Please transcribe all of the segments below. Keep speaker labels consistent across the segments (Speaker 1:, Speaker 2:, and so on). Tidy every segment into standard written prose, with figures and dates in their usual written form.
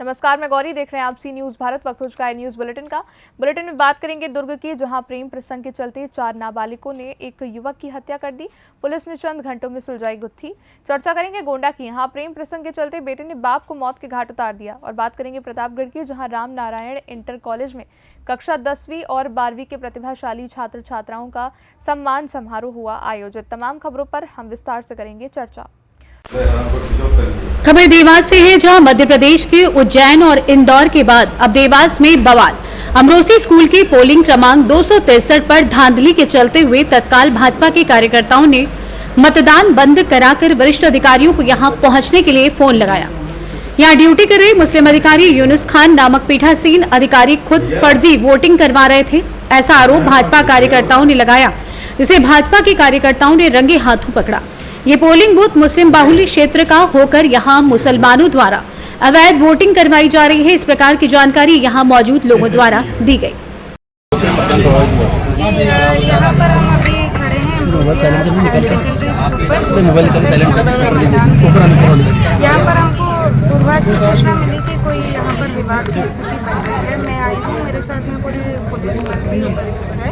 Speaker 1: नमस्कार, मैं गौरी, देख रहे हैं आप सी न्यूज़ भारत। वक्त हो चुका है न्यूज़ बुलेटिन का। बुलेटिन में बात करेंगे दुर्ग की, जहां प्रेम प्रसंग के चलते 4 नाबालिगों ने एक युवक की हत्या कर दी। पुलिस ने चंद घंटों में सुलझाई गुत्थी। चर्चा करेंगे गोंडा की, यहां प्रेम प्रसंग के चलते बेटे ने बाप को मौत के घाट उतार दिया। और बात करेंगे प्रतापगढ़ की, जहाँ राम नारायण इंटर कॉलेज में कक्षा 10वीं और 12वीं के प्रतिभाशाली छात्र छात्राओं का सम्मान समारोह हुआ आयोजित। तमाम खबरों पर हम विस्तार से करेंगे चर्चा।
Speaker 2: खबर देवास से है, जहां मध्य प्रदेश के उज्जैन और इंदौर के बाद अब देवास में बवाल। अमरोसी स्कूल के पोलिंग क्रमांक 263 पर धांधली के चलते हुए तत्काल भाजपा के कार्यकर्ताओं ने मतदान बंद कराकर वरिष्ठ अधिकारियों को यहां पहुंचने के लिए फोन लगाया। यहां ड्यूटी कर रहे मुस्लिम अधिकारी यूनुस खान नामक पीठासीन अधिकारी खुद फर्जी वोटिंग करवा रहे थे। ऐसा आरोप भाजपा कार्यकर्ताओं ने लगाया, जिसे भाजपा के कार्यकर्ताओं ने रंगे हाथों पकड़ा। ये पोलिंग बूथ मुस्लिम बाहुल्य क्षेत्र का होकर यहाँ मुसलमानों द्वारा अवैध वोटिंग करवाई जा रही है। इस प्रकार की जानकारी यहाँ मौजूद लोगों द्वारा दी गई।
Speaker 3: यहाँ पर हम अभी खड़े हैं सेकेंडरी स्कूल पर। यहाँ पर हमको पूर्वाज से सूचना मिली कि कोई यहाँ पर विवाद की स्थिति बन रही है। मैं आई हूँ, मेरे साथ में पूरी पुलिस बल भी उपस्थित है।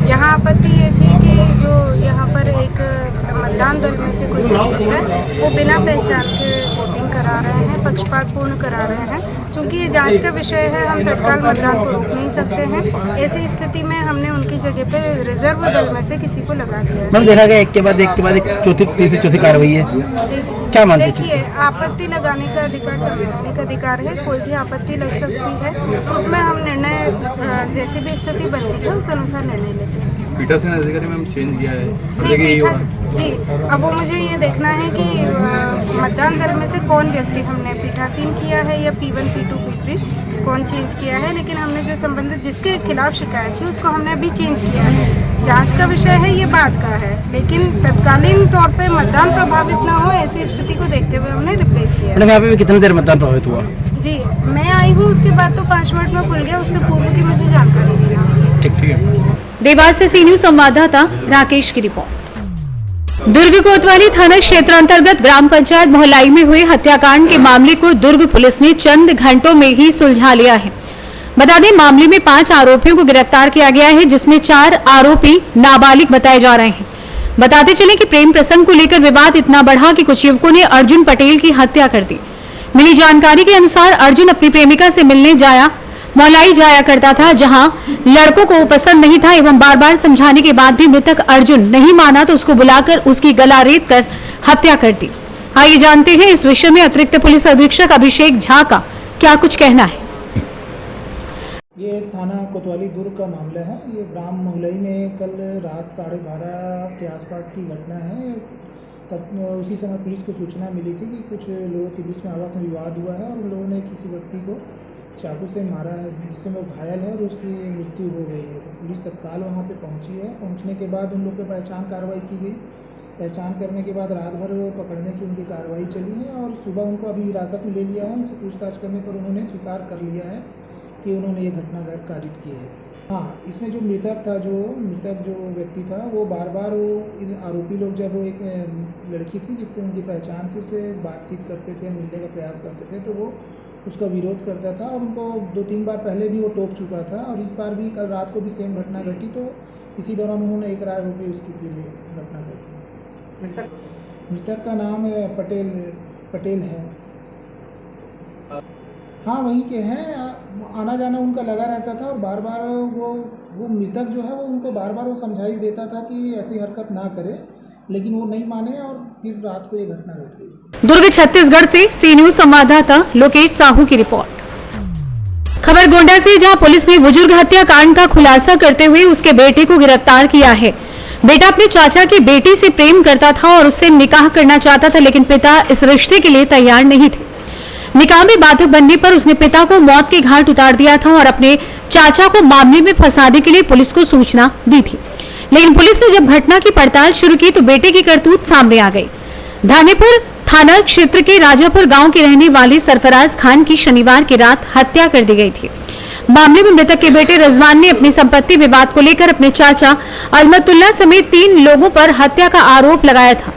Speaker 3: यहाँ आपत्ति ये थी कि जो यहाँ पर एक मतदान दल में से कोई व्यक्ति है, वो बिना पहचान के वोटिंग करा रहे हैं, पक्षपातपूर्ण करा रहे हैं। चूँकि ये जांच का विषय है, हम तत्काल मतदान को रोक नहीं सकते हैं। ऐसी स्थिति में हमने उनकी जगह पे रिजर्व दल में से किसी को लगा दिया है।
Speaker 4: देखा गया एक के बाद एक चौथी तीसरी चौथी कार्रवाई है।
Speaker 3: जी,
Speaker 4: क्या मानते हैं?
Speaker 3: देखिए, आपत्ति लगाने का अधिकार संवैधानिक अधिकार है, कोई भी आपत्ति लग सकती है। उसमें हम निर्णय जैसी भी स्थिति बनती है उस अनुसार निर्णय लेते हैं।
Speaker 5: पीठासीन अधिकारी में हम चेंज किया है
Speaker 3: जी, अब वो मुझे ये देखना है कि मतदान दल में से कौन व्यक्ति हमने पीठासीन किया है या P1, P2, P3 कौन चेंज किया है। लेकिन हमने जो संबंधित जिसके खिलाफ शिकायत थी उसको हमने अभी चेंज किया है। जांच का विषय है, ये बात का है, लेकिन तत्कालीन तौर पे मतदान प्रभावित ना हो ऐसी स्थिति को देखते हुए हमने रिप्लेस किया।
Speaker 4: यहाँ पे कितनी देर मतदान प्रभावित हुआ?
Speaker 3: जी, मैं आई हूँ, उसके बाद तो 5 मिनट में खुल गया, उससे पूर्व की मुझे जानकारी देना।
Speaker 4: ठीक है।
Speaker 2: देवास से सी न्यूज़ संवाददाता राकेश की रिपोर्ट। दुर्ग कोतवाली थाना क्षेत्र अंतर्गत ग्राम पंचायत मोहलाई में हुए हत्याकांड के मामले को दुर्ग पुलिस ने चंद घंटों में ही सुलझा लिया है। बता दें, मामले में 5 आरोपियों को गिरफ्तार किया गया है, जिसमें 4 आरोपी नाबालिग बताए जा रहे हैं। बताते चले कि प्रेम प्रसंग को लेकर विवाद इतना बढ़ा कि कुछ युवकों ने अर्जुन पटेल की हत्या कर दी। मिली जानकारी के अनुसार अर्जुन अपनी प्रेमिका से मिलने मोहलाई जाया करता था, जहां लड़कों को पसंद नहीं था एवं बार बार समझाने के बाद भी मृतक अर्जुन नहीं माना तो उसको बुलाकर उसकी गला रेत कर हत्या कर दी। आइए जानते हैं इस विषय में अतिरिक्त पुलिस अधीक्षक अभिषेक झा का क्या कुछ कहना है।
Speaker 6: ये थाना कोतवाली दुर्ग का मामला है। ये ग्राम मोहलाई में कल रात 12:30 के आसपास की घटना है। उसी समय पुलिस को सूचना मिली थी कि कुछ लोगों के बीच में आपस में विवाद हुआ है और उन लोगों ने किसी व्यक्ति को चाकू से मारा है, जिससे वो घायल है और उसकी मृत्यु हो गई है। पुलिस तत्काल वहाँ पे पहुँची है। पहुँचने के बाद उन लोग की पहचान कार्रवाई की गई। पहचान करने के बाद रात भर पकड़ने की उनकी कार्रवाई चली है और सुबह उनको अभी हिरासत में ले लिया है। उनसे पूछताछ करने पर उन्होंने स्वीकार कर लिया है कि उन्होंने ये घटना कारित की है। हाँ, इसमें जो मृतक जो व्यक्ति था, वो बार बार आरोपी लोग जब वो एक लड़की थी जिससे उनकी पहचान थी, उससे बातचीत करते थे, मिलने का प्रयास करते थे, तो वो उसका विरोध करता था और उनको 2-3 बार पहले भी वो टोक चुका था। और इस बार भी कल रात को भी सेम घटना घटी, तो इसी दौरान उन्होंने एक राय होकर उसकी फिर घटना घटी। मृतक का नाम पटेल है। हाँ, वहीं के हैं। आना जाना उनका लगा रहता था और बार बार वो मृतक जो है वो उनको बार बार वो समझाइश देता था कि ऐसी हरकत ना करे, लेकिन वो नहीं माने और फिर रात को ये घटना घट गई।
Speaker 2: दुर्ग छत्तीसगढ़ से सी न्यूज़ संवाददाता लोकेश साहू की रिपोर्ट। खबर गोंडा से, जहां पुलिस ने बुजुर्ग हत्याकांड का खुलासा करते हुए उसके बेटे को गिरफ्तार किया है। बेटा अपने चाचा की बेटी से प्रेम करता था और उससे निकाह करना चाहता था, लेकिन पिता इस रिश्ते के लिए तैयार नहीं थे। निकाह में बाधक बनने पर उसने पिता को मौत के घाट उतार दिया था और अपने चाचा को मामले में फंसाने के लिए पुलिस को सूचना दी थी। लेकिन पुलिस ने जब घटना की पड़ताल शुरू की तो बेटे की करतूत सामने आ गई। धानेपुर थाना क्षेत्र के राजापुर गांव के रहने वाले सरफराज खान की शनिवार की रात हत्या कर दी गई थी। मामले में मृतक के बेटे रजवान ने अपनी संपत्ति विवाद को लेकर अपने चाचा अलमतुल्ला समेत 3 लोगों पर हत्या का आरोप लगाया था।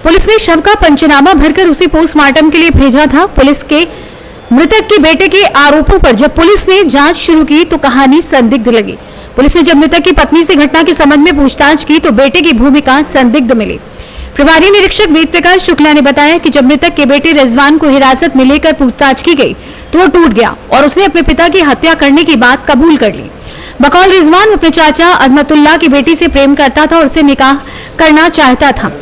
Speaker 2: पुलिस ने शव का पंचनामा भरकर उसे पोस्टमार्टम के लिए भेजा था। पुलिस के मृतक के बेटे के आरोपों पर जब पुलिस ने जांच शुरू की तो कहानी संदिग्ध लगी। पुलिस ने जब मृतक की पत्नी से घटना के संबंध में पूछताछ की तो बेटे की भूमिका संदिग्ध मिली। प्रभारी निरीक्षक वेद प्रकाश शुक्ला ने बताया कि जब मृतक के बेटे रिजवान को हिरासत में लेकर पूछताछ की गई तो वो टूट गया और उसने अपने पिता की हत्या करने की बात कबूल कर ली। बकौल रिजवान अपने चाचा अजमतुल्लाह की बेटी से प्रेम करता था और उससे निकाह करना चाहता था,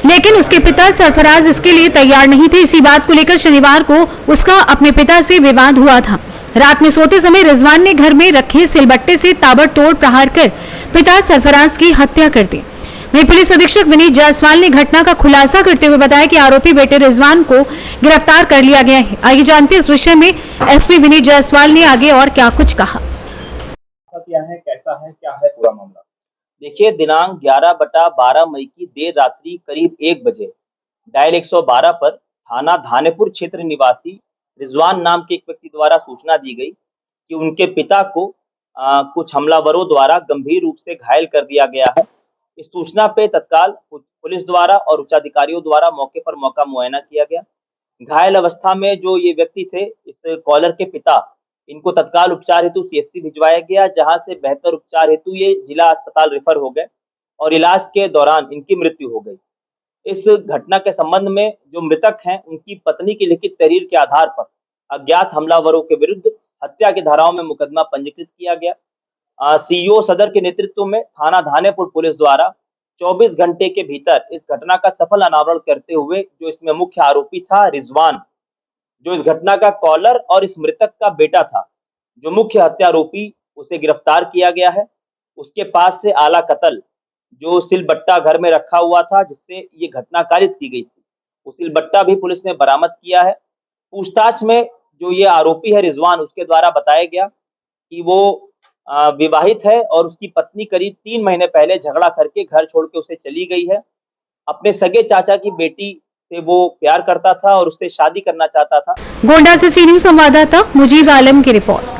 Speaker 2: लेकिन उसके पिता सरफराज इसके लिए तैयार नहीं थे। इसी बात को लेकर शनिवार को उसका अपने पिता से विवाद हुआ था। रात में सोते समय रिजवान ने घर में रखे सिलबट्टे से ताबड़तोड़ प्रहार कर पिता सरफराज की हत्या कर दी। वहीं पुलिस अधीक्षक विनीत जायसवाल ने घटना का खुलासा करते हुए बताया कि आरोपी बेटे रिजवान को गिरफ्तार कर लिया गया है। आइए जानते हैं इस विषय में एसपी विनीत जायसवाल ने आगे और क्या कुछ कहा।
Speaker 7: क्या है, कैसा है, क्या है पूरा मामला? देखिए, दिनांक 11/12 मई की देर रात्रि करीब 1 बजे डायल 112 पर थाना धानेपुर क्षेत्र निवासी रिजवान नाम के एक व्यक्ति द्वारा सूचना दी गई कि उनके पिता को कुछ हमलावरों द्वारा गंभीर रूप से घायल कर दिया गया है। इस सूचना पे तत्काल पुलिस द्वारा और उच्चाधिकारियों द्वारा मौके पर मौका मुआयना किया गया। घायल अवस्था में जो ये व्यक्ति थे, इस कॉलर के पिता, इनको तत्काल उपचार हेतु सीएचसी भिजवाया गया, जहां से बेहतर उपचार हेतु ये जिला अस्पताल रेफर हो गए और इलाज के दौरान इनकी मृत्यु हो गई। इस घटना के संबंध में जो मृतक हैं, उनकी पत्नी की लिखित तहरीर के आधार पर अज्ञात हमलावरों के विरुद्ध हत्या की धाराओं में मुकदमा पंजीकृत किया गया। सीईओ सदर के नेतृत्व में थाना धानेपुर पुलिस द्वारा 24 घंटे के भीतर इस घटना का सफल अनावरण करते हुए जो इसमें मुख्य आरोपी था रिजवान, जो इस घटना का कॉलर और इस मृतक का बेटा था, जो मुख्य हत्यारोपी, उसे गिरफ्तार किया गया है। उसके पास से आला कत्ल जो सिलबट्टा घर में रखा हुआ था जिससे ये घटना कारित की गई थी, वो सिलबट्टा भी पुलिस ने बरामद किया है। पूछताछ में जो ये आरोपी है रिजवान, उसके द्वारा बताया गया कि वो विवाहित है और उसकी पत्नी करीब 3 महीने पहले झगड़ा करके घर छोड़ के उसे चली गई है। अपने सगे चाचा की बेटी से वो प्यार करता था और उससे शादी करना चाहता था।
Speaker 2: गोंडा से सी न्यूज संवाददाता मुजीब आलम की रिपोर्ट।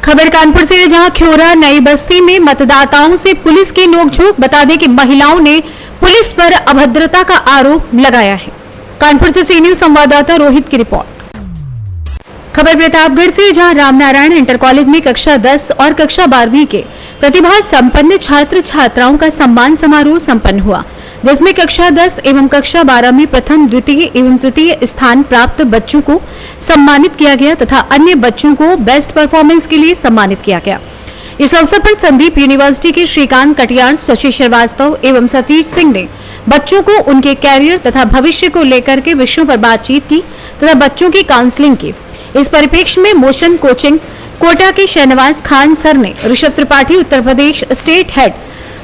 Speaker 2: खबर कानपुर से, जहां ख्योरा नई बस्ती में मतदाताओं से पुलिस की नोकझोंक। बता दें कि महिलाओं ने पुलिस पर अभद्रता का आरोप लगाया है। कानपुर से सी न्यूज संवाददाता रोहित की रिपोर्ट। खबर प्रतापगढ़ से, जहां रामनारायण इंटर कॉलेज में कक्षा 10 और कक्षा 12वीं के प्रतिभा संपन्न छात्र छात्राओं का सम्मान समारोह संपन्न हुआ, जिसमें कक्षा 10 एवं कक्षा 12 में प्रथम, द्वितीय एवं तृतीय स्थान प्राप्त बच्चों को सम्मानित किया गया तथा अन्य बच्चों को बेस्ट परफॉर्मेंस के लिए सम्मानित किया गया। इस अवसर पर संदीप यूनिवर्सिटी के श्रीकांत कटियार, शशि श्रीवास्तव एवं सतीश सिंह ने बच्चों को उनके कैरियर तथा भविष्य को लेकर के विषयों पर बातचीत की तथा बच्चों की काउंसलिंग की। इस परिप्रेक्ष्य में मोशन कोचिंग कोटा के शहनवाज खान सर ने ऋषभ त्रिपाठी, उत्तर प्रदेश स्टेट हेड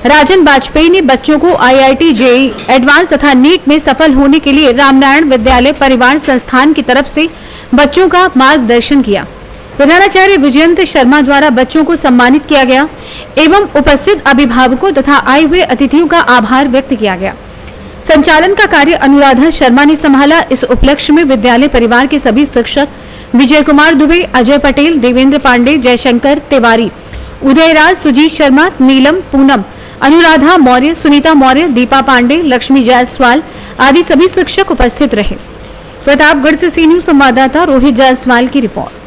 Speaker 2: राजन वाजपेयी ने बच्चों को आईआईटी, जेईई एडवांस तथा नीट में सफल होने के लिए रामनारायण विद्यालय परिवार संस्थान की तरफ से बच्चों का मार्गदर्शन किया। प्रधानाचार्य विजयंत शर्मा द्वारा बच्चों को सम्मानित किया गया एवं उपस्थित अभिभावकों तथा आए हुए अतिथियों का आभार व्यक्त किया गया। संचालन का कार्य अनुराधा शर्मा ने संभाला। इस उपलक्ष्य में विद्यालय परिवार के सभी शिक्षक विजय कुमार दुबे, अजय पटेल, देवेंद्र पांडे, जयशंकर तिवारी, उदयराज, सुजीत शर्मा, नीलम, पूनम, अनुराधा मौर्य, सुनीता मौर्य, दीपा पांडे, लक्ष्मी जायसवाल आदि सभी शिक्षक उपस्थित रहे। प्रतापगढ़ से सी न्यूज संवाददाता रोहित जायसवाल की रिपोर्ट।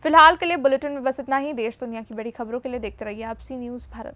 Speaker 1: फिलहाल के लिए बुलेटिन में बस इतना ही। देश दुनिया की बड़ी खबरों के लिए देखते रहिए आप सी न्यूज भारत।